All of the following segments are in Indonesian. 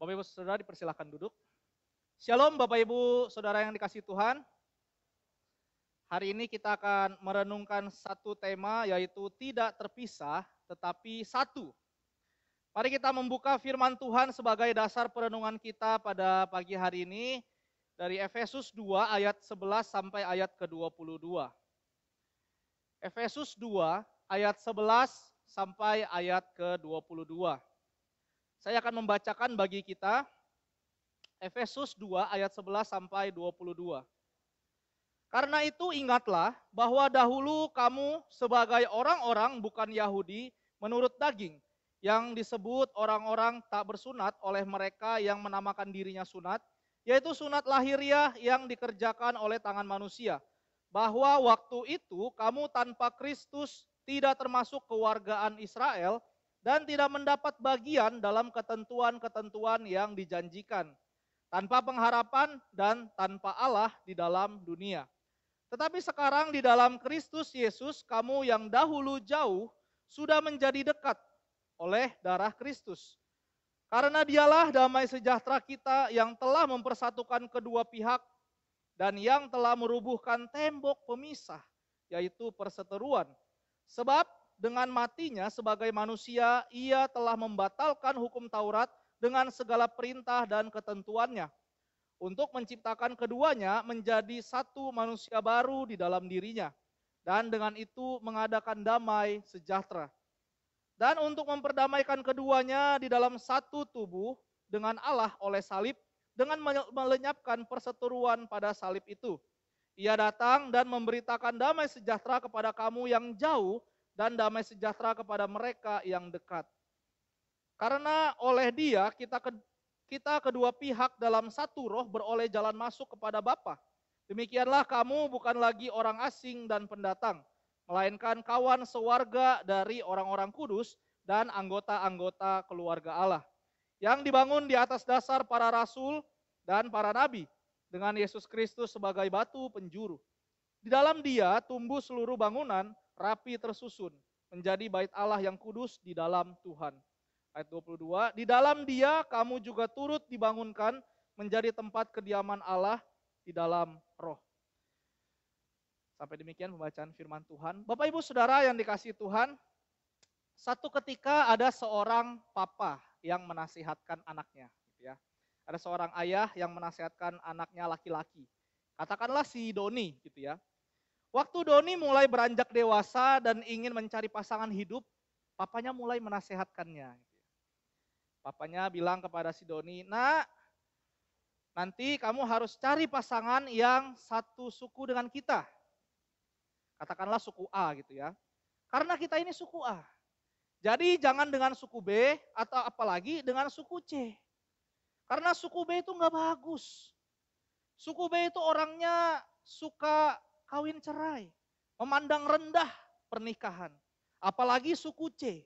Bapak Ibu Saudara dipersilakan duduk. Shalom Bapak Ibu Saudara yang dikasihi Tuhan. Hari ini kita akan merenungkan satu tema yaitu tidak terpisah tetapi satu. Mari kita membuka firman Tuhan sebagai dasar perenungan kita pada pagi hari ini dari Efesus 2 ayat 11 sampai ayat ke-22. Efesus 2 ayat 11 sampai ayat ke-22. Saya akan membacakan bagi kita Efesus 2 ayat 11 sampai 22. Karena itu ingatlah bahwa dahulu kamu sebagai orang-orang bukan Yahudi menurut daging, yang disebut orang-orang tak bersunat oleh mereka yang menamakan dirinya sunat, yaitu sunat lahiriah yang dikerjakan oleh tangan manusia. Bahwa waktu itu kamu tanpa Kristus tidak termasuk kewargaan Israel dan tidak mendapat bagian dalam ketentuan-ketentuan yang dijanjikan, tanpa pengharapan dan tanpa Allah di dalam dunia. Tetapi sekarang di dalam Kristus Yesus, kamu yang dahulu jauh sudah menjadi dekat oleh darah Kristus. Karena dialah damai sejahtera kita yang telah mempersatukan kedua pihak dan yang telah merubuhkan tembok pemisah, yaitu perseteruan. Sebab dengan matinya sebagai manusia, ia telah membatalkan hukum Taurat dengan segala perintah dan ketentuannya, untuk menciptakan keduanya menjadi satu manusia baru di dalam dirinya, dan dengan itu mengadakan damai sejahtera. Dan untuk memperdamaikan keduanya di dalam satu tubuh dengan Allah oleh salib, dengan melenyapkan perseteruan pada salib itu. Ia datang dan memberitakan damai sejahtera kepada kamu yang jauh dan damai sejahtera kepada mereka yang dekat. Karena oleh Dia kita kedua pihak dalam satu roh beroleh jalan masuk kepada Bapa. Demikianlah kamu bukan lagi orang asing dan pendatang, melainkan kawan sewarga dari orang-orang kudus dan anggota-anggota keluarga Allah, yang dibangun di atas dasar para rasul dan para nabi, dengan Yesus Kristus sebagai batu penjuru. Di dalam Dia tumbuh seluruh bangunan rapi tersusun menjadi bait Allah yang kudus di dalam Tuhan. Ayat 22, di dalam Dia kamu juga turut dibangunkan menjadi tempat kediaman Allah di dalam roh. Sampai demikian pembacaan firman Tuhan. Bapak Ibu Saudara yang dikasihi Tuhan, satu ketika ada seorang papa yang menasihatkan anaknya, gitu ya. Ada seorang ayah yang menasihatkan anaknya laki-laki. Katakanlah si Doni, gitu ya. Waktu Doni mulai beranjak dewasa dan ingin mencari pasangan hidup, papanya mulai menasehatkannya. Papanya bilang kepada si Doni, "Nak, nanti kamu harus cari pasangan yang satu suku dengan kita. Katakanlah suku A gitu ya. Karena kita ini suku A. Jadi jangan dengan suku B atau apalagi dengan suku C. Karena suku B itu nggak bagus. Suku B itu orangnya suka kawin cerai, memandang rendah pernikahan. Apalagi suku C.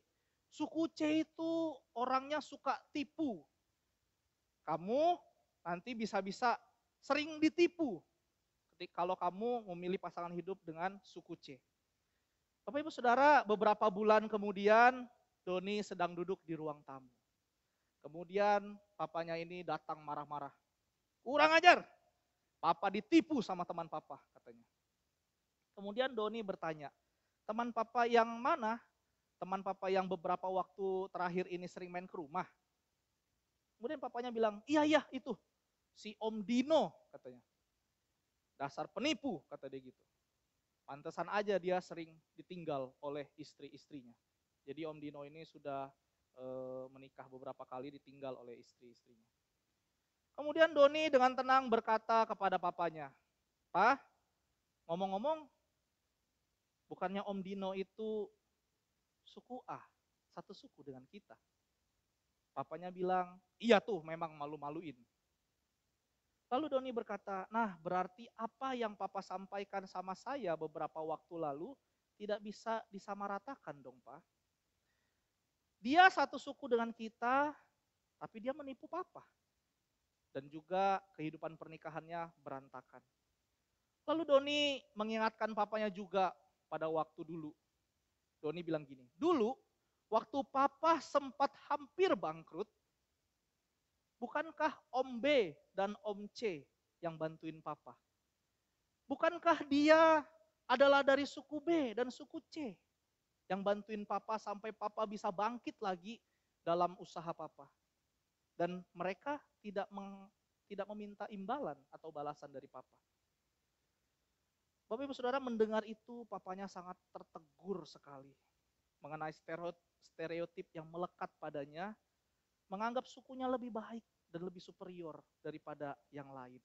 Suku C itu orangnya suka tipu. Kamu nanti bisa-bisa sering ditipu kalau kamu memilih pasangan hidup dengan suku C. Bapak Ibu Saudara, beberapa bulan kemudian Doni sedang duduk di ruang tamu. Kemudian papanya ini datang marah-marah. Kurang ajar, papa ditipu sama teman papa katanya. Kemudian Doni bertanya, teman papa yang mana? Teman papa yang beberapa waktu terakhir ini sering main ke rumah. Kemudian papanya bilang, iya itu, si Om Dino katanya. Dasar penipu kata dia gitu. Pantesan aja dia sering ditinggal oleh istri-istrinya. Jadi Om Dino ini sudah menikah beberapa kali, ditinggal oleh istri-istrinya. Kemudian Doni dengan tenang berkata kepada papanya, "Pak, ngomong-ngomong, bukannya Om Dino itu suku A, satu suku dengan kita?" Papanya bilang, "Iya tuh, memang malu-maluin." Lalu Doni berkata, "Nah berarti apa yang papa sampaikan sama saya beberapa waktu lalu tidak bisa disamaratakan dong, Pak. Dia satu suku dengan kita, tapi dia menipu papa. Dan juga kehidupan pernikahannya berantakan." Lalu Doni mengingatkan papanya juga pada waktu dulu. Doni bilang gini, "Dulu waktu papa sempat hampir bangkrut, Bukankah Om B dan Om C yang bantuin papa? Bukankah dia adalah dari suku B dan suku C yang bantuin papa sampai papa bisa bangkit lagi dalam usaha papa? Dan mereka tidak meminta imbalan atau balasan dari papa. Bapak Ibu Saudara mendengar itu, papanya sangat tertegur sekali mengenai stereotip yang melekat padanya, menganggap sukunya lebih baik dan lebih superior daripada yang lain.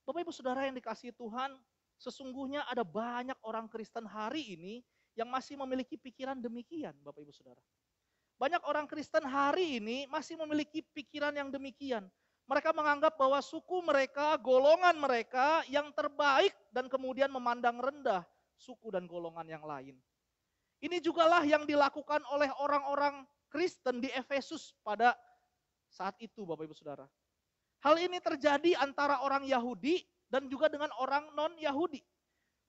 Bapak Ibu Saudara yang dikasihi Tuhan, sesungguhnya ada banyak orang Kristen hari ini yang masih memiliki pikiran demikian, Bapak Ibu Saudara. Banyak orang Kristen hari ini masih memiliki pikiran yang demikian. Mereka menganggap bahwa suku mereka, golongan mereka yang terbaik dan kemudian memandang rendah suku dan golongan yang lain. Ini jugalah yang dilakukan oleh orang-orang Kristen di Efesus pada saat itu, Bapak Ibu Saudara. Hal ini terjadi antara orang Yahudi dan juga dengan orang non-Yahudi.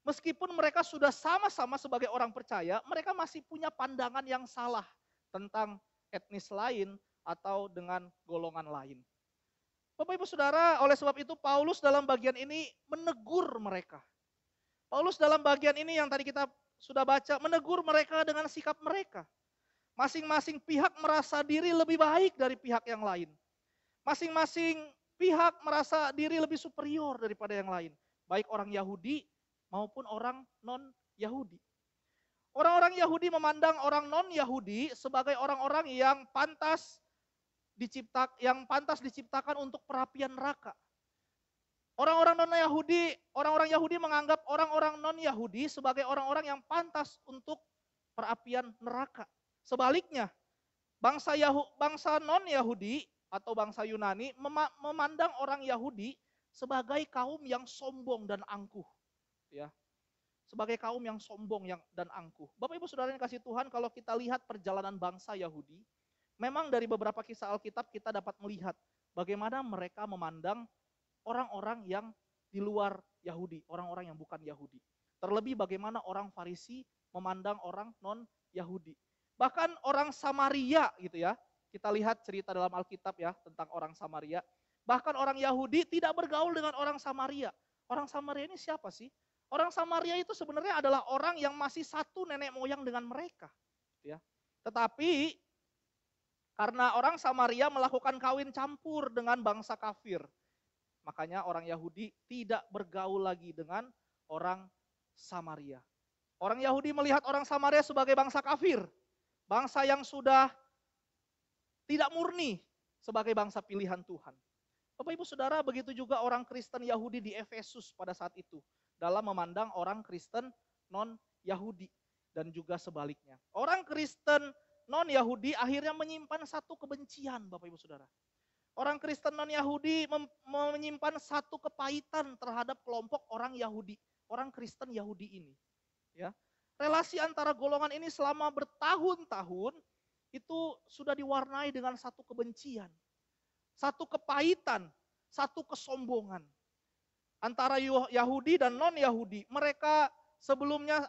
Meskipun mereka sudah sama-sama sebagai orang percaya, mereka masih punya pandangan yang salah tentang etnis lain atau dengan golongan lain. Bapak Ibu Saudara, oleh sebab itu Paulus dalam bagian ini menegur mereka. Paulus dalam bagian ini yang tadi kita sudah baca, menegur mereka dengan sikap mereka. Masing-masing pihak merasa diri lebih baik dari pihak yang lain. Masing-masing pihak merasa diri lebih superior daripada yang lain. Baik orang Yahudi maupun orang non-Yahudi. Orang-orang Yahudi memandang orang non-Yahudi sebagai orang-orang yang pantas diciptakan untuk perapian neraka. Orang-orang Yahudi menganggap orang-orang non-Yahudi sebagai orang-orang yang pantas untuk perapian neraka. Sebaliknya, bangsa non-Yahudi atau bangsa Yunani memandang orang Yahudi sebagai kaum yang sombong dan angkuh. Ya. Sebagai kaum yang sombong dan angkuh. Bapak Ibu Saudara yang kasih Tuhan, kalau kita lihat perjalanan bangsa Yahudi, memang dari beberapa kisah Alkitab kita dapat melihat bagaimana mereka memandang orang-orang yang di luar Yahudi, orang-orang yang bukan Yahudi. Terlebih bagaimana orang Farisi memandang orang non-Yahudi. Bahkan orang Samaria gitu ya, kita lihat cerita dalam Alkitab ya tentang orang Samaria. Bahkan orang Yahudi tidak bergaul dengan orang Samaria. Orang Samaria ini siapa sih? Orang Samaria itu sebenarnya adalah orang yang masih satu nenek moyang dengan mereka. Ya. Tetapi karena orang Samaria melakukan kawin campur dengan bangsa kafir, makanya orang Yahudi tidak bergaul lagi dengan orang Samaria. Orang Yahudi melihat orang Samaria sebagai bangsa kafir, bangsa yang sudah tidak murni sebagai bangsa pilihan Tuhan. Bapak Ibu Saudara, begitu juga orang Kristen Yahudi di Efesus pada saat itu dalam memandang orang Kristen non-Yahudi dan juga sebaliknya. Orang Kristen non-Yahudi akhirnya menyimpan satu kebencian, Bapak Ibu Saudara. Orang Kristen non-Yahudi menyimpan satu kepahitan terhadap kelompok orang Yahudi, orang Kristen Yahudi ini. Ya. Relasi antara golongan ini selama bertahun-tahun itu sudah diwarnai dengan satu kebencian, satu kepahitan, satu kesombongan. Antara Yahudi dan non-Yahudi, mereka sebelumnya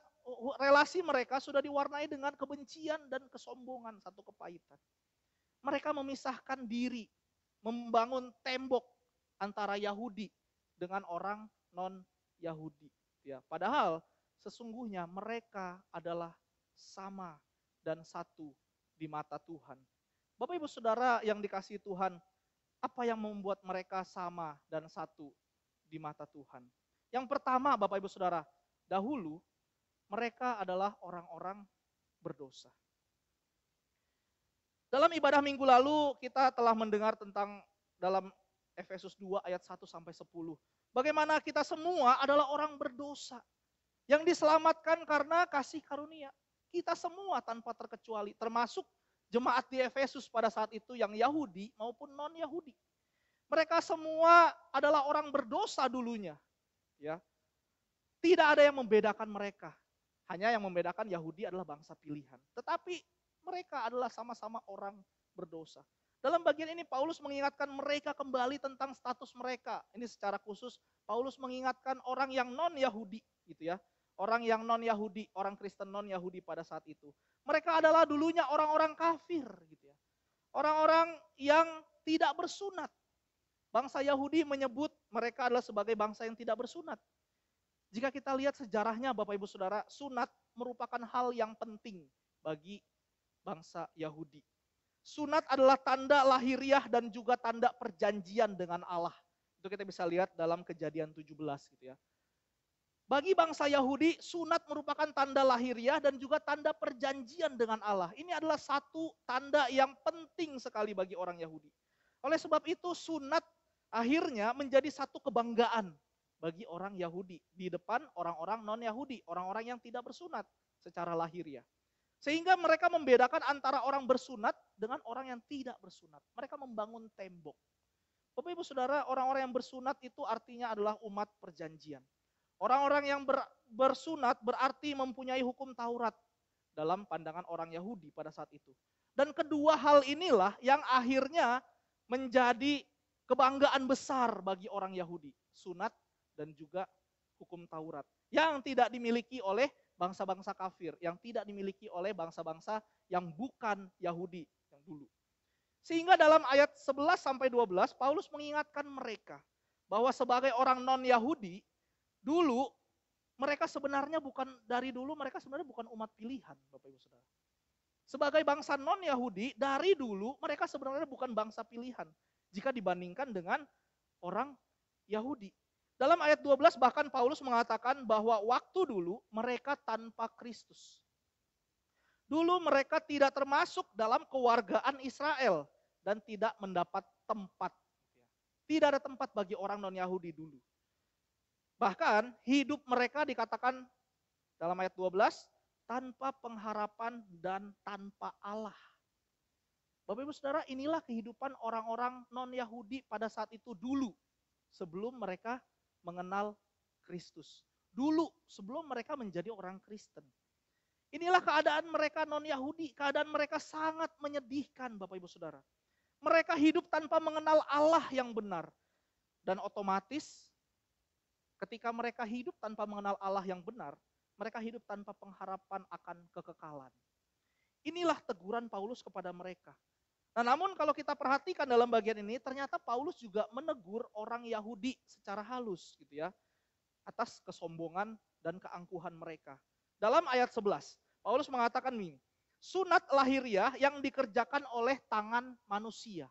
relasi mereka sudah diwarnai dengan kebencian dan kesombongan, satu kepahitan. Mereka memisahkan diri, membangun tembok antara Yahudi dengan orang non-Yahudi. Ya, padahal sesungguhnya mereka adalah sama dan satu di mata Tuhan. Bapak Ibu Saudara yang dikasihi Tuhan, apa yang membuat mereka sama dan satu di mata Tuhan? Yang pertama, Bapak Ibu Saudara, dahulu mereka adalah orang-orang berdosa. Dalam ibadah minggu lalu kita telah mendengar tentang dalam Efesus 2 ayat 1 sampai 10. Bagaimana kita semua adalah orang berdosa yang diselamatkan karena kasih karunia. Kita semua tanpa terkecuali, termasuk jemaat di Efesus pada saat itu yang Yahudi maupun non-Yahudi. Mereka semua adalah orang berdosa dulunya. Ya. Tidak ada yang membedakan mereka. Hanya yang membedakan Yahudi adalah bangsa pilihan. Tetapi mereka adalah sama-sama orang berdosa. Dalam bagian ini Paulus mengingatkan mereka kembali tentang status mereka. Ini secara khusus Paulus mengingatkan orang yang non-Yahudi gitu ya. Orang yang non-Yahudi, orang Kristen non-Yahudi pada saat itu. Mereka adalah dulunya orang-orang kafir gitu ya. Orang-orang yang tidak bersunat. Bangsa Yahudi menyebut mereka adalah sebagai bangsa yang tidak bersunat. Jika kita lihat sejarahnya Bapak Ibu Saudara, sunat merupakan hal yang penting bagi bangsa Yahudi. Sunat adalah tanda lahiriah dan juga tanda perjanjian dengan Allah. Itu kita bisa lihat dalam Kejadian 17 gitu ya. Bagi bangsa Yahudi, sunat merupakan tanda lahiriah dan juga tanda perjanjian dengan Allah. Ini adalah satu tanda yang penting sekali bagi orang Yahudi. Oleh sebab itu, sunat akhirnya menjadi satu kebanggaan bagi orang Yahudi di depan orang-orang non-Yahudi, orang-orang yang tidak bersunat secara lahiriah. Sehingga mereka membedakan antara orang bersunat dengan orang yang tidak bersunat. Mereka membangun tembok. Bapak Ibu Saudara, orang-orang yang bersunat itu artinya adalah umat perjanjian. Orang-orang yang bersunat berarti mempunyai hukum Taurat dalam pandangan orang Yahudi pada saat itu. Dan kedua hal inilah yang akhirnya menjadi kebanggaan besar bagi orang Yahudi. Sunat dan juga hukum Taurat. Yang tidak dimiliki oleh bangsa-bangsa kafir. Yang tidak dimiliki oleh bangsa-bangsa yang bukan Yahudi yang dulu. Sehingga dalam ayat 11 sampai 12 Paulus mengingatkan mereka bahwa sebagai orang non-Yahudi, dulu mereka sebenarnya mereka sebenarnya bukan umat pilihan, Bapak Ibu Saudara. Sebagai bangsa non-Yahudi, dari dulu mereka sebenarnya bukan bangsa pilihan jika dibandingkan dengan orang Yahudi. Dalam ayat 12 bahkan Paulus mengatakan bahwa waktu dulu mereka tanpa Kristus. Dulu mereka tidak termasuk dalam kewargaan Israel dan tidak mendapat tempat. Tidak ada tempat bagi orang non-Yahudi dulu. Bahkan hidup mereka dikatakan dalam ayat 12, tanpa pengharapan dan tanpa Allah. Bapak Ibu Saudara, inilah kehidupan orang-orang non-Yahudi pada saat itu dulu. Sebelum mereka mengenal Kristus. Dulu sebelum mereka menjadi orang Kristen. Inilah keadaan mereka non-Yahudi. Keadaan mereka sangat menyedihkan Bapak Ibu Saudara. Mereka hidup tanpa mengenal Allah yang benar. Dan otomatis ketika mereka hidup tanpa mengenal Allah yang benar, mereka hidup tanpa pengharapan akan kekekalan. Inilah teguran Paulus kepada mereka. Nah, namun kalau kita perhatikan dalam bagian ini, ternyata Paulus juga menegur orang Yahudi secara halus gitu ya, atas kesombongan dan keangkuhan mereka. Dalam ayat 11, Paulus mengatakan ini, sunat lahiriah yang dikerjakan oleh tangan manusia.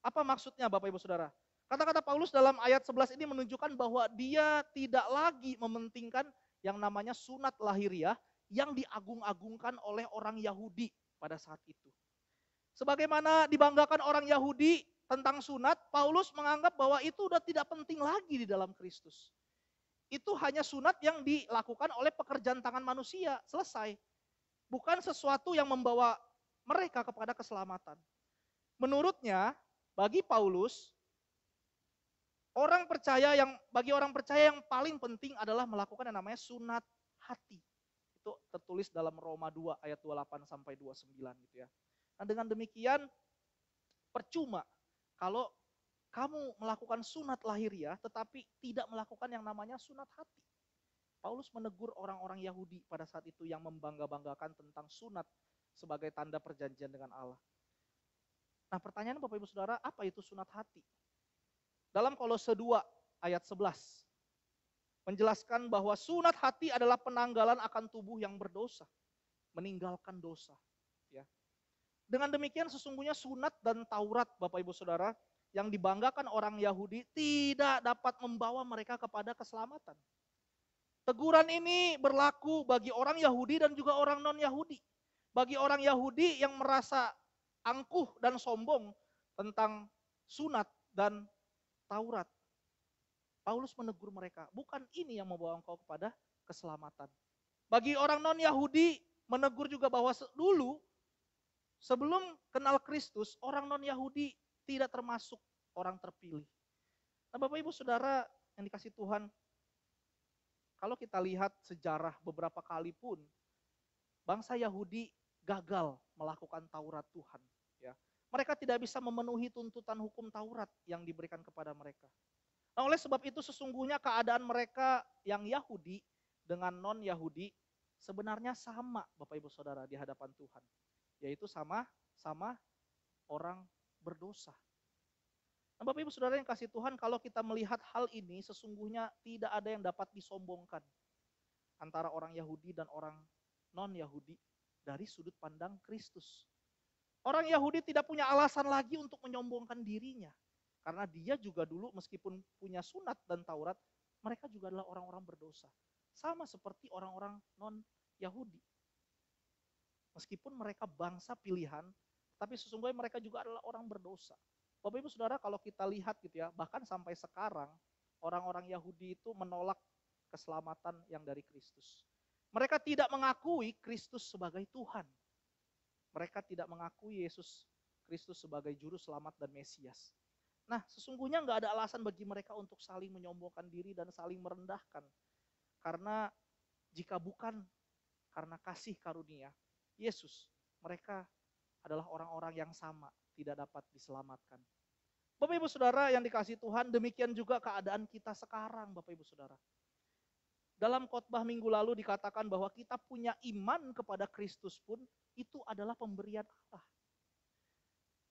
Apa maksudnya Bapak Ibu Saudara? Kata-kata Paulus dalam ayat 11 ini menunjukkan bahwa dia tidak lagi mementingkan yang namanya sunat lahiriah yang diagung-agungkan oleh orang Yahudi pada saat itu. Sebagaimana dibanggakan orang Yahudi tentang sunat, Paulus menganggap bahwa itu sudah tidak penting lagi di dalam Kristus. Itu hanya sunat yang dilakukan oleh pekerjaan tangan manusia, selesai. Bukan sesuatu yang membawa mereka kepada keselamatan. Menurutnya, bagi Paulus, bagi orang percaya yang paling penting adalah melakukan yang namanya sunat hati. Itu tertulis dalam Roma 2 ayat 28 sampai 29 gitu ya. Nah, dengan demikian percuma kalau kamu melakukan sunat lahiriah tetapi tidak melakukan yang namanya sunat hati. Paulus menegur orang-orang Yahudi pada saat itu yang membangga-banggakan tentang sunat sebagai tanda perjanjian dengan Allah. Nah, pertanyaan Bapak Ibu Saudara, apa itu sunat hati? Dalam Kolose 2 ayat 11 menjelaskan bahwa sunat hati adalah penanggalan akan tubuh yang berdosa, meninggalkan dosa. Ya. Dengan demikian sesungguhnya sunat dan Taurat Bapak Ibu Saudara yang dibanggakan orang Yahudi tidak dapat membawa mereka kepada keselamatan. Teguran ini berlaku bagi orang Yahudi dan juga orang non-Yahudi. Bagi orang Yahudi yang merasa angkuh dan sombong tentang sunat dan Taurat. Paulus menegur mereka, bukan ini yang membawa engkau kepada keselamatan. Bagi orang non-Yahudi menegur juga bahwa dulu sebelum kenal Kristus, orang non-Yahudi tidak termasuk orang terpilih. Nah, Bapak Ibu Saudara yang dikasih Tuhan, kalau kita lihat sejarah beberapa kali pun bangsa Yahudi gagal melakukan Taurat Tuhan. Ya. Mereka tidak bisa memenuhi tuntutan hukum Taurat yang diberikan kepada mereka. Nah, oleh sebab itu sesungguhnya keadaan mereka yang Yahudi dengan non-Yahudi sebenarnya sama Bapak Ibu Saudara di hadapan Tuhan. Yaitu sama orang berdosa. Nah, Bapak Ibu Saudara yang kasih Tuhan, kalau kita melihat hal ini, sesungguhnya tidak ada yang dapat disombongkan antara orang Yahudi dan orang non-Yahudi dari sudut pandang Kristus. Orang Yahudi tidak punya alasan lagi untuk menyombongkan dirinya. Karena dia juga dulu meskipun punya sunat dan Taurat, mereka juga adalah orang-orang berdosa. Sama seperti orang-orang non-Yahudi. Meskipun mereka bangsa pilihan, tapi sesungguhnya mereka juga adalah orang berdosa. Bapak Ibu Saudara, kalau kita lihat gitu ya, bahkan sampai sekarang orang-orang Yahudi itu menolak keselamatan yang dari Kristus. Mereka tidak mengakui Kristus sebagai Tuhan. Mereka tidak mengakui Yesus Kristus sebagai juru selamat dan Mesias. Nah, sesungguhnya nggak ada alasan bagi mereka untuk saling menyombongkan diri dan saling merendahkan. Karena jika bukan karena kasih karunia Yesus, mereka adalah orang-orang yang sama, tidak dapat diselamatkan. Bapak Ibu Saudara yang dikasihi Tuhan, demikian juga keadaan kita sekarang, Bapak Ibu Saudara. Dalam khotbah minggu lalu dikatakan bahwa kita punya iman kepada Kristus pun itu adalah pemberian Allah.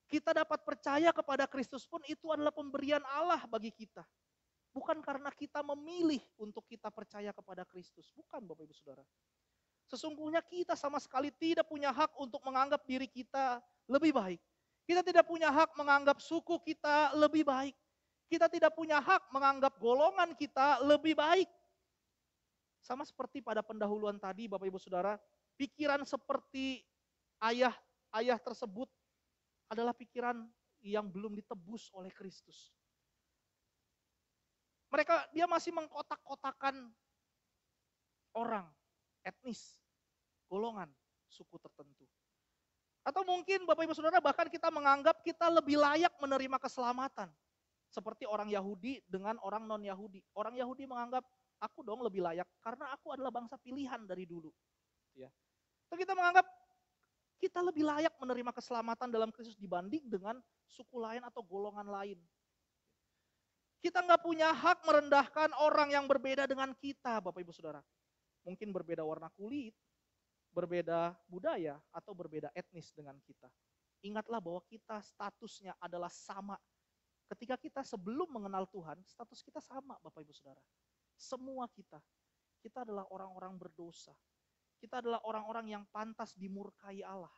Kita dapat percaya kepada Kristus pun itu adalah pemberian Allah bagi kita. Bukan karena kita memilih untuk kita percaya kepada Kristus. Bukan Bapak Ibu Saudara. Sesungguhnya kita sama sekali tidak punya hak untuk menganggap diri kita lebih baik. Kita tidak punya hak menganggap suku kita lebih baik. Kita tidak punya hak menganggap golongan kita lebih baik. Sama seperti pada pendahuluan tadi Bapak Ibu Saudara, pikiran seperti ayah tersebut adalah pikiran yang belum ditebus oleh Kristus. Dia masih mengkotak-kotakan orang, etnis, golongan, suku tertentu. Atau mungkin Bapak Ibu Saudara bahkan kita menganggap kita lebih layak menerima keselamatan. Seperti orang Yahudi dengan orang non-Yahudi. Orang Yahudi menganggap aku dong lebih layak karena aku adalah bangsa pilihan dari dulu. Ya. Atau kita menganggap kita lebih layak menerima keselamatan dalam Kristus dibanding dengan suku lain atau golongan lain. Kita nggak punya hak merendahkan orang yang berbeda dengan kita, Bapak Ibu Saudara. Mungkin berbeda warna kulit, berbeda budaya, atau berbeda etnis dengan kita. Ingatlah bahwa kita statusnya adalah sama. Ketika kita sebelum mengenal Tuhan, status kita sama Bapak Ibu Saudara. Semua kita adalah orang-orang berdosa. Kita adalah orang-orang yang pantas dimurkai Allah.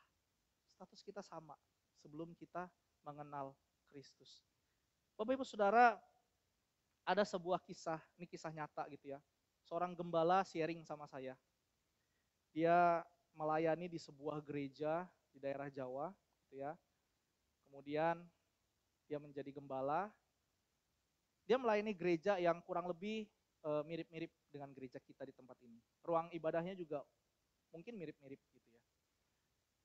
Status kita sama sebelum kita mengenal Kristus. Bapak Ibu Saudara, ada sebuah kisah, ini kisah nyata gitu ya. Seorang gembala sharing sama saya. Dia melayani di sebuah gereja di daerah Jawa gitu ya. Kemudian dia menjadi gembala. Dia melayani gereja yang kurang lebih mirip-mirip dengan gereja kita di tempat ini. Ruang ibadahnya juga mungkin mirip-mirip gitu ya.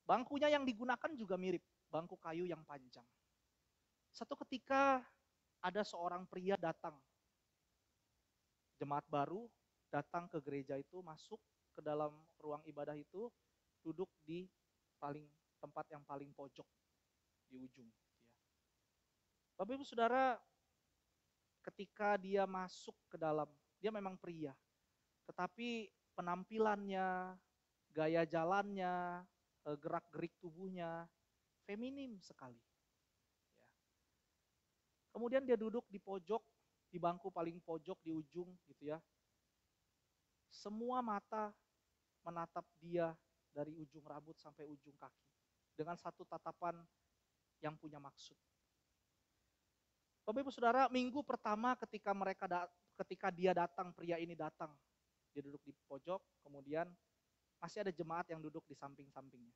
Bangkunya yang digunakan juga mirip, bangku kayu yang panjang. Satu ketika ada seorang pria datang, jemaat baru datang ke gereja itu, masuk ke dalam ruang ibadah itu, duduk di tempat yang paling pojok di ujung. Bapak Ibu Saudara, ketika dia masuk ke dalam, dia memang pria, tetapi penampilannya, gaya jalannya, gerak-gerik tubuhnya feminim sekali. Kemudian dia duduk di pojok, di bangku paling pojok di ujung gitu ya. Semua mata menatap dia dari ujung rambut sampai ujung kaki dengan satu tatapan yang punya maksud. Bapak Ibu Saudara, minggu pertama ketika dia datang, pria ini datang, dia duduk di pojok, kemudian masih ada jemaat yang duduk di samping-sampingnya.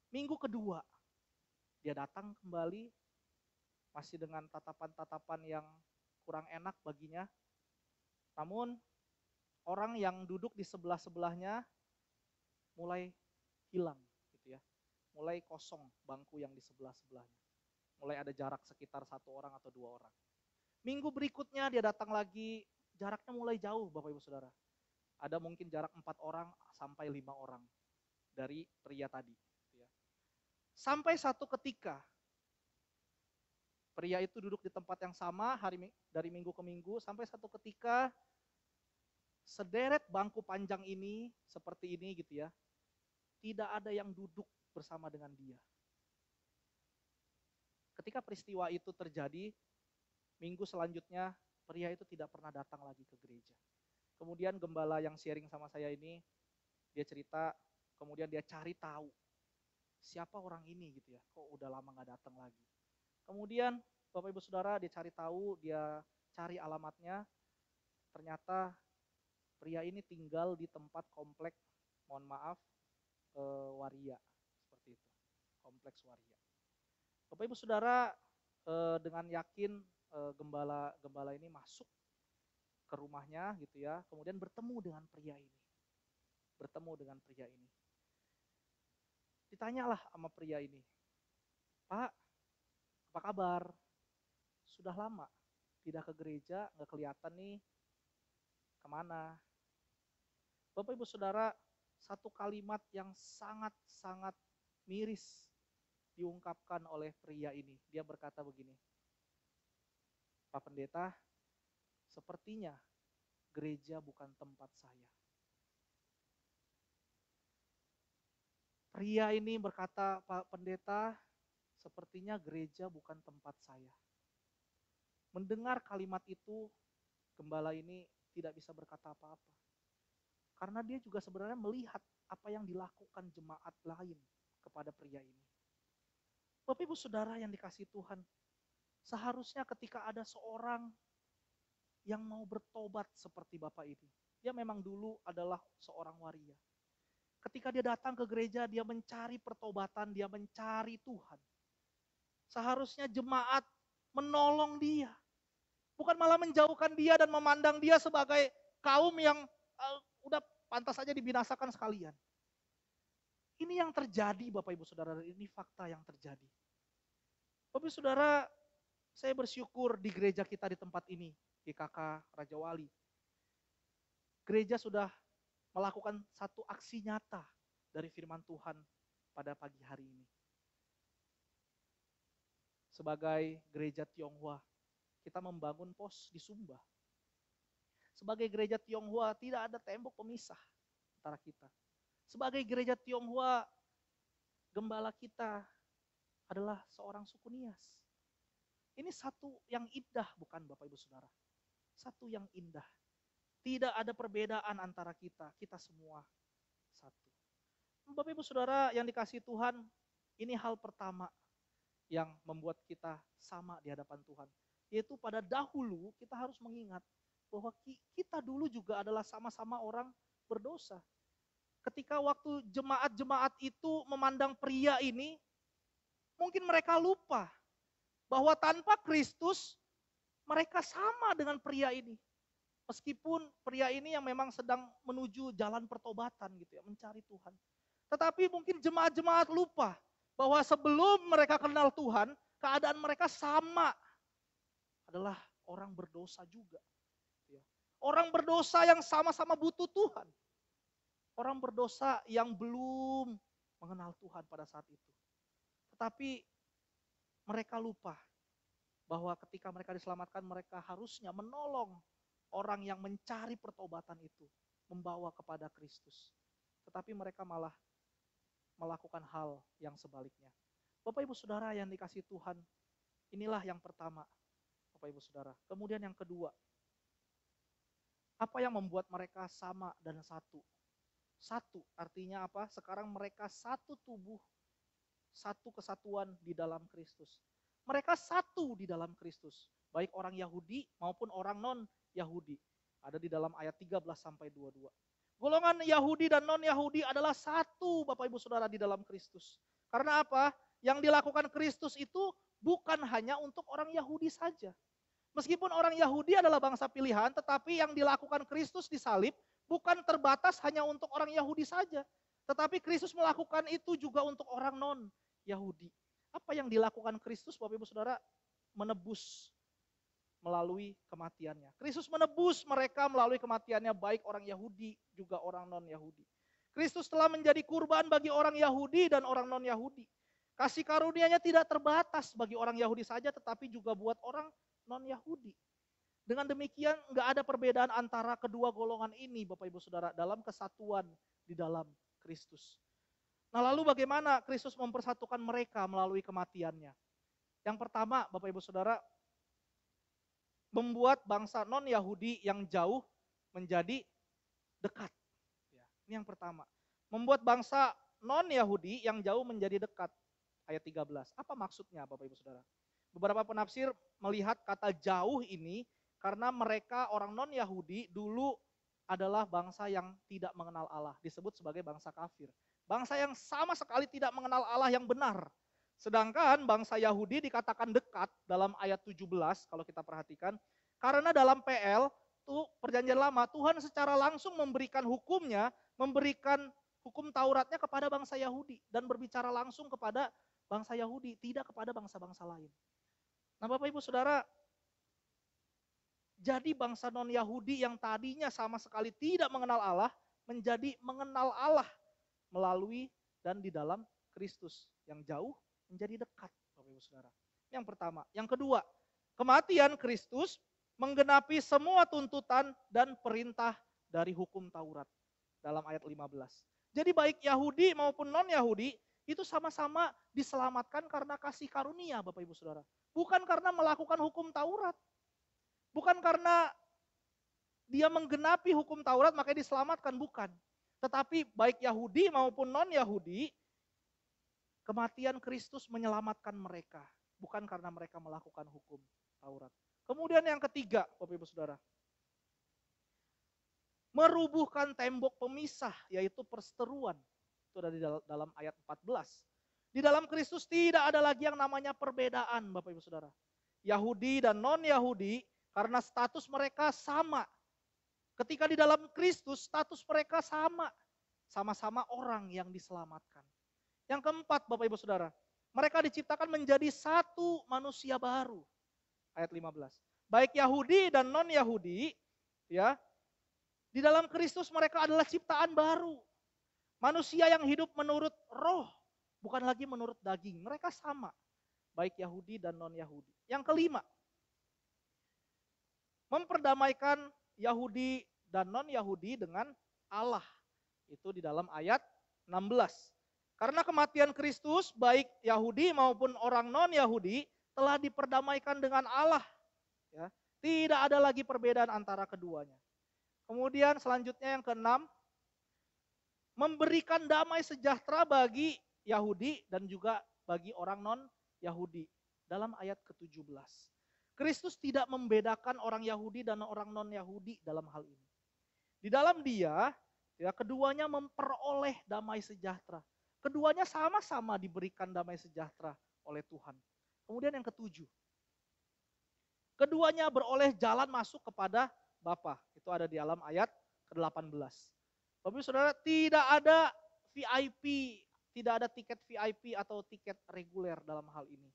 Minggu kedua, dia datang kembali, masih dengan tatapan-tatapan yang kurang enak baginya. Namun, orang yang duduk di sebelah-sebelahnya mulai hilang, gitu ya. Mulai kosong bangku yang di sebelah-sebelahnya. Mulai ada jarak sekitar 1 orang atau 2 orang. Minggu berikutnya dia datang lagi, jaraknya mulai jauh Bapak Ibu Saudara. Ada mungkin jarak 4 orang sampai 5 orang dari pria tadi. Sampai satu ketika, pria itu duduk di tempat yang sama dari minggu ke minggu, sampai satu ketika sederet bangku panjang ini, seperti ini gitu ya, tidak ada yang duduk bersama dengan dia. Ketika peristiwa itu terjadi, minggu selanjutnya pria itu tidak pernah datang lagi ke gereja. Kemudian gembala yang sharing sama saya ini, dia cerita, kemudian dia cari tahu siapa orang ini gitu ya, kok udah lama gak datang lagi. Kemudian Bapak Ibu Saudara dia cari tahu, dia cari alamatnya, ternyata pria ini tinggal di tempat komplek, mohon maaf, waria, seperti itu, kompleks waria. Bapak Ibu Saudara dengan yakin gembala ini masuk ke rumahnya gitu ya, kemudian bertemu dengan pria ini. Ditanyalah sama pria ini, Pak, apa kabar? Sudah lama tidak ke gereja, nggak kelihatan nih, kemana? Bapak Ibu Saudara, satu kalimat yang sangat-sangat miris diungkapkan oleh pria ini. Dia berkata begini, Pak Pendeta, sepertinya gereja bukan tempat saya. Pria ini berkata, Pak Pendeta, sepertinya gereja bukan tempat saya. Mendengar kalimat itu, gembala ini tidak bisa berkata apa-apa. Karena dia juga sebenarnya melihat apa yang dilakukan jemaat lain kepada pria ini. Bapak Ibu Saudara yang dikasihi Tuhan, seharusnya ketika ada seorang yang mau bertobat seperti Bapak ini, dia memang dulu adalah seorang waria. Ketika dia datang ke gereja, dia mencari pertobatan, dia mencari Tuhan. Seharusnya jemaat menolong dia. Bukan malah menjauhkan dia dan memandang dia sebagai kaum yang udah pantas saja dibinasakan sekalian. Ini yang terjadi Bapak Ibu Saudara, ini fakta yang terjadi. Bapak Ibu Saudara, saya bersyukur di gereja kita di tempat ini, GKK Raja Wali. Gereja sudah melakukan satu aksi nyata dari firman Tuhan pada pagi hari ini. Sebagai gereja Tionghoa, kita membangun pos di Sumba. Sebagai gereja Tionghoa, tidak ada tembok pemisah antara kita. Sebagai gereja Tionghoa, gembala kita adalah seorang suku Nias. Ini satu yang indah, bukan Bapak Ibu Saudara? Satu yang indah. Tidak ada perbedaan antara kita semua satu. Bapak Ibu Saudara yang dikasihi Tuhan, ini hal pertama yang membuat kita sama di hadapan Tuhan. Yaitu pada dahulu kita harus mengingat bahwa kita dulu juga adalah sama-sama orang berdosa. Ketika waktu jemaat-jemaat itu memandang pria ini, mungkin mereka lupa bahwa tanpa Kristus mereka sama dengan pria ini. Meskipun pria ini yang memang sedang menuju jalan pertobatan gitu ya, mencari Tuhan. Tetapi mungkin jemaat-jemaat lupa bahwa sebelum mereka kenal Tuhan, keadaan mereka sama. Adalah orang berdosa juga. Orang berdosa yang sama-sama butuh Tuhan. Orang berdosa yang belum mengenal Tuhan pada saat itu. Tetapi mereka lupa bahwa ketika mereka diselamatkan, mereka harusnya menolong orang yang mencari pertobatan itu, membawa kepada Kristus. Tetapi mereka malah melakukan hal yang sebaliknya. Bapak Ibu Saudara yang dikasihi Tuhan, inilah yang pertama, Bapak Ibu Saudara. Kemudian yang kedua, apa yang membuat mereka sama dan satu? Satu artinya apa? Sekarang mereka satu tubuh, satu kesatuan di dalam Kristus. Mereka satu di dalam Kristus, baik orang Yahudi maupun orang non-Yahudi. Ada di dalam ayat 13 sampai 22. Golongan Yahudi dan non-Yahudi adalah satu Bapak Ibu Saudara di dalam Kristus. Karena apa? Yang dilakukan Kristus itu bukan hanya untuk orang Yahudi saja. Meskipun orang Yahudi adalah bangsa pilihan, tetapi yang dilakukan Kristus di salib bukan terbatas hanya untuk orang Yahudi saja. Tetapi Kristus melakukan itu juga untuk orang non-Yahudi. Apa yang dilakukan Kristus Bapak Ibu Saudara? Menebus melalui kematiannya. Kristus menebus mereka melalui kematiannya, baik orang Yahudi juga orang non-Yahudi. Kristus telah menjadi kurban bagi orang Yahudi dan orang non-Yahudi. Kasih karunia-Nya tidak terbatas bagi orang Yahudi saja, tetapi juga buat orang non-Yahudi. Dengan demikian nggak ada perbedaan antara kedua golongan ini Bapak Ibu Saudara dalam kesatuan di dalam Kristus. Nah lalu bagaimana Kristus mempersatukan mereka melalui kematiannya? Yang pertama, Bapak Ibu Saudara, membuat bangsa non-Yahudi yang jauh menjadi dekat. Ya, ini yang pertama. Membuat bangsa non-Yahudi yang jauh menjadi dekat. Ayat 13. Apa maksudnya Bapak Ibu Saudara? Beberapa penafsir melihat kata jauh ini karena mereka orang non-Yahudi dulu adalah bangsa yang tidak mengenal Allah. Disebut sebagai bangsa kafir. Bangsa yang sama sekali tidak mengenal Allah yang benar. Sedangkan bangsa Yahudi dikatakan dekat dalam ayat 17 kalau kita perhatikan. Karena dalam PL, tuh perjanjian lama, Tuhan secara langsung memberikan hukumnya, memberikan hukum Tauratnya kepada bangsa Yahudi. Dan berbicara langsung kepada bangsa Yahudi, tidak kepada bangsa-bangsa lain. Nah Bapak Ibu Saudara, jadi bangsa non-Yahudi yang tadinya sama sekali tidak mengenal Allah, menjadi mengenal Allah melalui dan di dalam Kristus. Yang jauh menjadi dekat, Bapak Ibu Saudara. Yang pertama. Yang kedua, kematian Kristus menggenapi semua tuntutan dan perintah dari hukum Taurat. Dalam ayat 15. Jadi baik Yahudi maupun non-Yahudi, itu sama-sama diselamatkan karena kasih karunia, Bapak Ibu Saudara. Bukan karena melakukan hukum Taurat. Bukan karena dia menggenapi hukum Taurat makanya diselamatkan, bukan. Tetapi baik Yahudi maupun non-Yahudi, kematian Kristus menyelamatkan mereka. Bukan karena mereka melakukan hukum Taurat. Kemudian yang ketiga, Bapak Ibu Saudara. Merubuhkan tembok pemisah, yaitu perseteruan. Itu ada di dalam ayat 14. Di dalam Kristus tidak ada lagi yang namanya perbedaan, Bapak Ibu Saudara. Yahudi dan non-Yahudi, karena status mereka sama. Ketika di dalam Kristus, status mereka sama. Sama-sama orang yang diselamatkan. Yang keempat, Bapak Ibu Saudara, mereka diciptakan menjadi satu manusia baru. Ayat 15. Baik Yahudi dan non-Yahudi, ya, di dalam Kristus mereka adalah ciptaan baru. Manusia yang hidup menurut roh, bukan lagi menurut daging. Mereka sama, baik Yahudi dan non-Yahudi. Yang kelima, memperdamaikan Yahudi dan non-Yahudi dengan Allah. Itu di dalam ayat 16. Karena kematian Kristus, baik Yahudi maupun orang non-Yahudi, telah diperdamaikan dengan Allah. Ya, tidak ada lagi perbedaan antara keduanya. Kemudian selanjutnya yang keenam, memberikan damai sejahtera bagi Yahudi dan juga bagi orang non-Yahudi. Dalam ayat ke-17. Kristus tidak membedakan orang Yahudi dan orang non-Yahudi dalam hal ini. Di dalam dia, ya, keduanya memperoleh damai sejahtera. Keduanya sama-sama diberikan damai sejahtera oleh Tuhan. Kemudian yang ketujuh, keduanya beroleh jalan masuk kepada Bapa. Itu ada di dalam ayat ke-18. Bapak Ibu Saudara, tidak ada VIP, tidak ada tiket VIP atau tiket reguler dalam hal ini.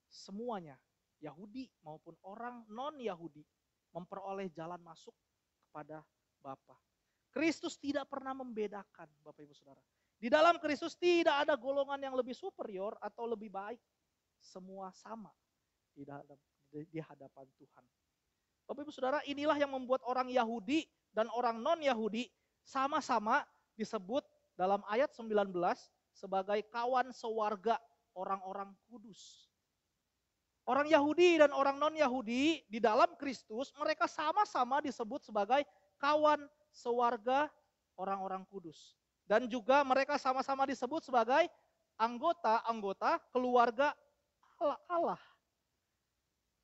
Semuanya, Yahudi maupun orang non-Yahudi, memperoleh jalan masuk kepada Bapa. Kristus tidak pernah membedakan, Bapak Ibu Saudara. Di dalam Kristus tidak ada golongan yang lebih superior atau lebih baik. Semua sama di hadapan Tuhan. Bapak Ibu Saudara, inilah yang membuat orang Yahudi dan orang non-Yahudi sama-sama disebut dalam ayat 19 sebagai kawan sewarga orang-orang kudus. Orang Yahudi dan orang non-Yahudi di dalam Kristus, mereka sama-sama disebut sebagai kawan sewarga orang-orang kudus. Dan juga mereka sama-sama disebut sebagai anggota-anggota keluarga Allah.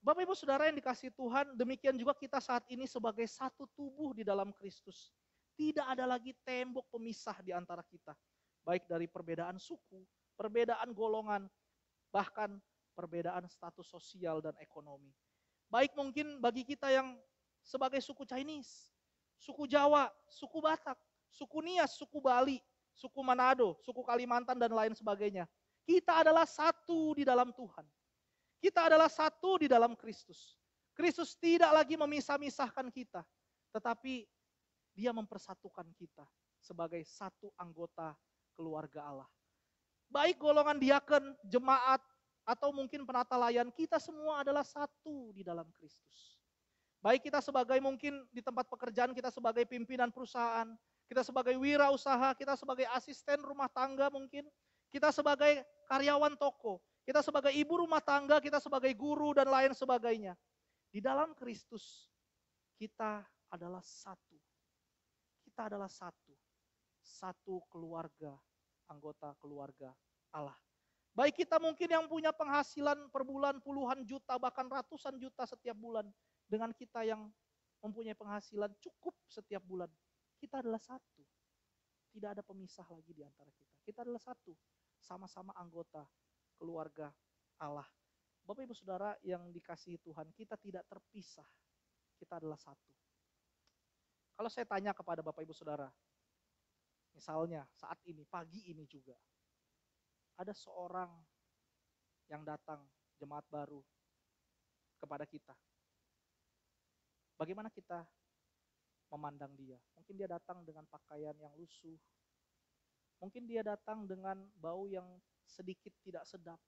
Bapak Ibu Saudara yang dikasihi Tuhan, demikian juga kita saat ini sebagai satu tubuh di dalam Kristus. Tidak ada lagi tembok pemisah di antara kita. Baik dari perbedaan suku, perbedaan golongan, bahkan perbedaan status sosial dan ekonomi. Baik mungkin bagi kita yang sebagai suku Chinese, suku Jawa, suku Batak, suku Nias, suku Bali, suku Manado, suku Kalimantan dan lain sebagainya. Kita adalah satu di dalam Tuhan. Kita adalah satu di dalam Kristus. Kristus tidak lagi memisah-misahkan kita, tetapi Dia mempersatukan kita sebagai satu anggota keluarga Allah. Baik golongan diaken, jemaat, atau mungkin penata layan, kita semua adalah satu di dalam Kristus. Baik kita sebagai mungkin di tempat pekerjaan, kita sebagai pimpinan perusahaan, kita sebagai wirausaha, kita sebagai asisten rumah tangga mungkin, kita sebagai karyawan toko, Kita sebagai ibu rumah tangga, kita sebagai guru dan lain sebagainya. Di dalam Kristus, kita adalah satu. Kita adalah satu. Satu keluarga, anggota keluarga Allah. Baik kita mungkin yang punya penghasilan per bulan puluhan juta, bahkan ratusan juta setiap bulan. Dengan kita yang mempunyai penghasilan cukup setiap bulan. Kita adalah satu. Tidak ada pemisah lagi di antara kita. Kita adalah satu. Sama-sama anggota keluarga Allah. Bapak Ibu Saudara yang dikasihi Tuhan, kita tidak terpisah. Kita adalah satu. Kalau saya tanya kepada Bapak Ibu Saudara, misalnya saat ini, pagi ini juga, ada seorang yang datang, jemaat baru, kepada kita. Bagaimana kita memandang dia? Mungkin dia datang dengan pakaian yang lusuh. Mungkin dia datang dengan bau yang sedikit tidak sedap.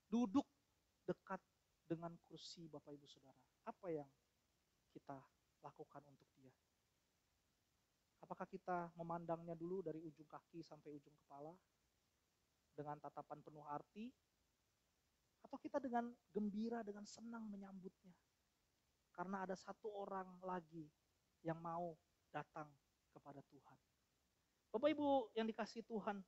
Duduk dekat dengan kursi Bapak Ibu Saudara. Apa yang kita lakukan untuk dia? Apakah kita memandangnya dulu dari ujung kaki sampai ujung kepala? Dengan tatapan penuh arti? Atau kita dengan gembira, dengan senang menyambutnya? Karena ada satu orang lagi yang mau datang kepada Tuhan. Bapak Ibu yang dikasihi Tuhan,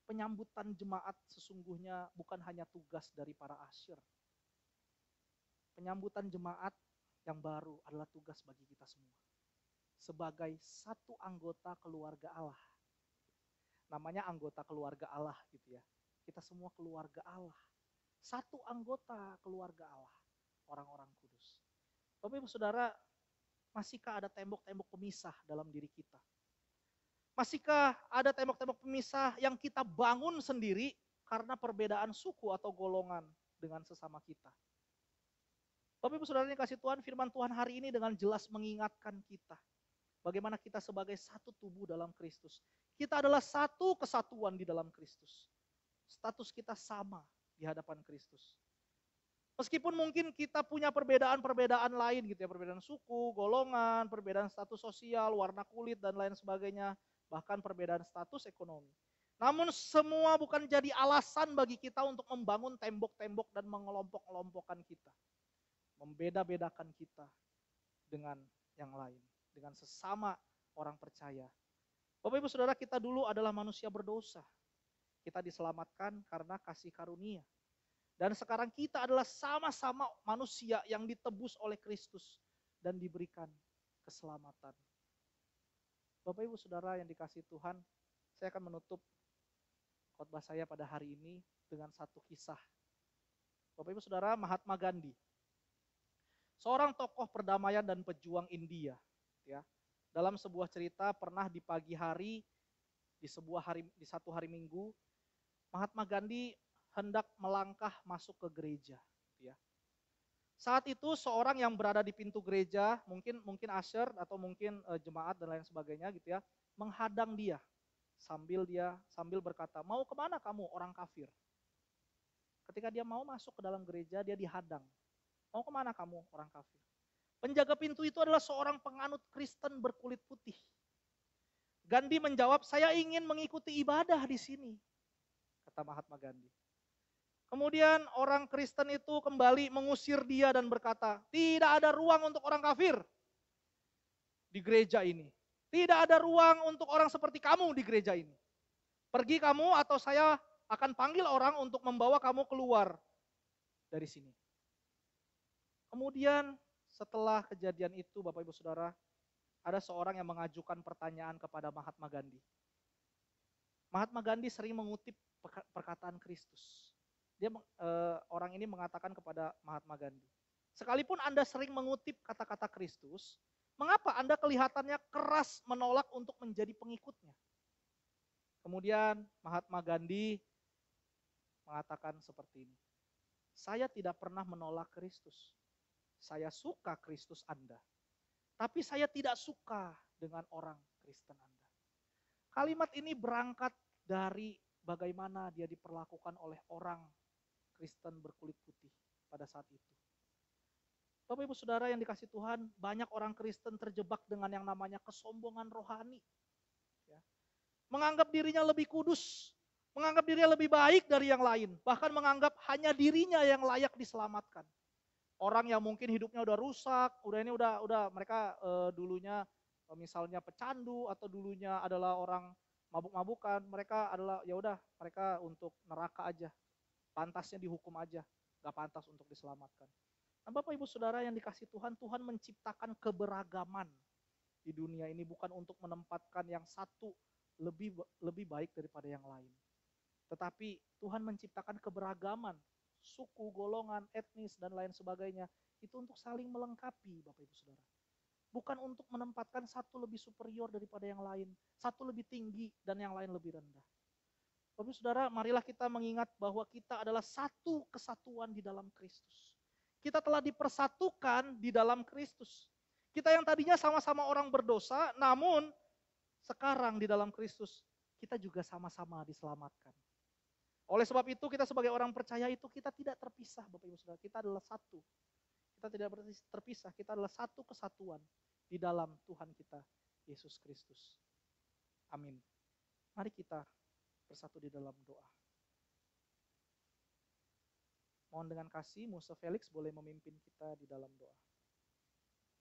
penyambutan jemaat sesungguhnya bukan hanya tugas dari para asyir. Penyambutan jemaat yang baru adalah tugas bagi kita semua. Sebagai satu anggota keluarga Allah. Namanya anggota keluarga Allah gitu ya. Kita semua keluarga Allah. Satu anggota keluarga Allah. Orang-orang kudus. Bapak Ibu Saudara, masihkah ada tembok-tembok pemisah dalam diri kita? Masihkah ada tembok-tembok pemisah yang kita bangun sendiri karena perbedaan suku atau golongan dengan sesama kita? Bapak Ibu Saudara yang kasih Tuhan, firman Tuhan hari ini dengan jelas mengingatkan kita. Bagaimana kita sebagai satu tubuh dalam Kristus. Kita adalah satu kesatuan di dalam Kristus. Status kita sama di hadapan Kristus. Meskipun mungkin kita punya perbedaan-perbedaan lain gitu ya, perbedaan suku, golongan, perbedaan status sosial, warna kulit dan lain sebagainya, bahkan perbedaan status ekonomi. Namun semua bukan jadi alasan bagi kita untuk membangun tembok-tembok dan mengelompok-kelompokkan kita. Membeda-bedakan kita dengan yang lain, dengan sesama orang percaya. Bapak Ibu Saudara, kita dulu adalah manusia berdosa. Kita diselamatkan karena kasih karunia. Dan sekarang kita adalah sama-sama manusia yang ditebus oleh Kristus dan diberikan keselamatan. Bapak Ibu Saudara yang dikasihi Tuhan, saya akan menutup khotbah saya pada hari ini dengan satu kisah. Bapak Ibu Saudara, Mahatma Gandhi. Seorang tokoh perdamaian dan pejuang India, ya. Dalam sebuah cerita pernah di pagi hari di satu hari Minggu, Mahatma Gandhi hendak melangkah masuk ke gereja, ya. Saat itu seorang yang berada di pintu gereja, mungkin usher atau mungkin jemaat dan lain sebagainya gitu ya, menghadang dia sambil berkata, "Mau kemana kamu orang kafir?" Ketika dia mau masuk ke dalam gereja, dia dihadang. "Mau kemana kamu orang kafir?" Penjaga pintu itu adalah seorang penganut Kristen berkulit putih. Gandhi menjawab, "Saya ingin mengikuti ibadah di sini," kata Mahatma Gandhi. Kemudian orang Kristen itu kembali mengusir dia dan berkata, "Tidak ada ruang untuk orang kafir di gereja ini. Tidak ada ruang untuk orang seperti kamu di gereja ini. Pergi kamu atau saya akan panggil orang untuk membawa kamu keluar dari sini." Kemudian setelah kejadian itu, Bapak Ibu Saudara, ada seorang yang mengajukan pertanyaan kepada Mahatma Gandhi. Mahatma Gandhi sering mengutip perkataan Kristus. Orang ini mengatakan kepada Mahatma Gandhi, "Sekalipun Anda sering mengutip kata-kata Kristus, mengapa Anda kelihatannya keras menolak untuk menjadi pengikutnya?" Kemudian Mahatma Gandhi mengatakan seperti ini, "Saya tidak pernah menolak Kristus. Saya suka Kristus Anda. Tapi saya tidak suka dengan orang Kristen Anda." Kalimat ini berangkat dari bagaimana dia diperlakukan oleh orang Kristen berkulit putih pada saat itu. Bapak Ibu Saudara yang dikasihi Tuhan, banyak orang Kristen terjebak dengan yang namanya kesombongan rohani. Ya. Menganggap dirinya lebih kudus, Menganggap dirinya lebih baik dari yang lain. Bahkan menganggap hanya dirinya yang layak diselamatkan. Orang yang mungkin hidupnya udah rusak, udah mereka dulunya misalnya pecandu atau dulunya adalah orang mabuk-mabukan, mereka adalah ya udah mereka untuk neraka aja. Pantasnya dihukum aja, gak pantas untuk diselamatkan. Nah, Bapak Ibu Saudara yang dikasih Tuhan, Tuhan menciptakan keberagaman di dunia ini bukan untuk menempatkan yang satu lebih baik daripada yang lain. Tetapi Tuhan menciptakan keberagaman, suku, golongan, etnis, dan lain sebagainya. Itu untuk saling melengkapi, Bapak Ibu Saudara. Bukan untuk menempatkan satu lebih superior daripada yang lain, satu lebih tinggi dan yang lain lebih rendah. Bapak Ibu Saudara, marilah kita mengingat bahwa kita adalah satu kesatuan di dalam Kristus. Kita telah dipersatukan di dalam Kristus. Kita yang tadinya sama-sama orang berdosa, namun sekarang di dalam Kristus, kita juga sama-sama diselamatkan. Oleh sebab itu kita sebagai orang percaya itu kita tidak terpisah Bapak Ibu Saudara. Kita adalah satu. Kita tidak terpisah, kita adalah satu kesatuan di dalam Tuhan kita, Yesus Kristus. Amin. Mari kita bersatu di dalam doa. Mohon dengan kasih, Musa Felix boleh memimpin kita di dalam doa.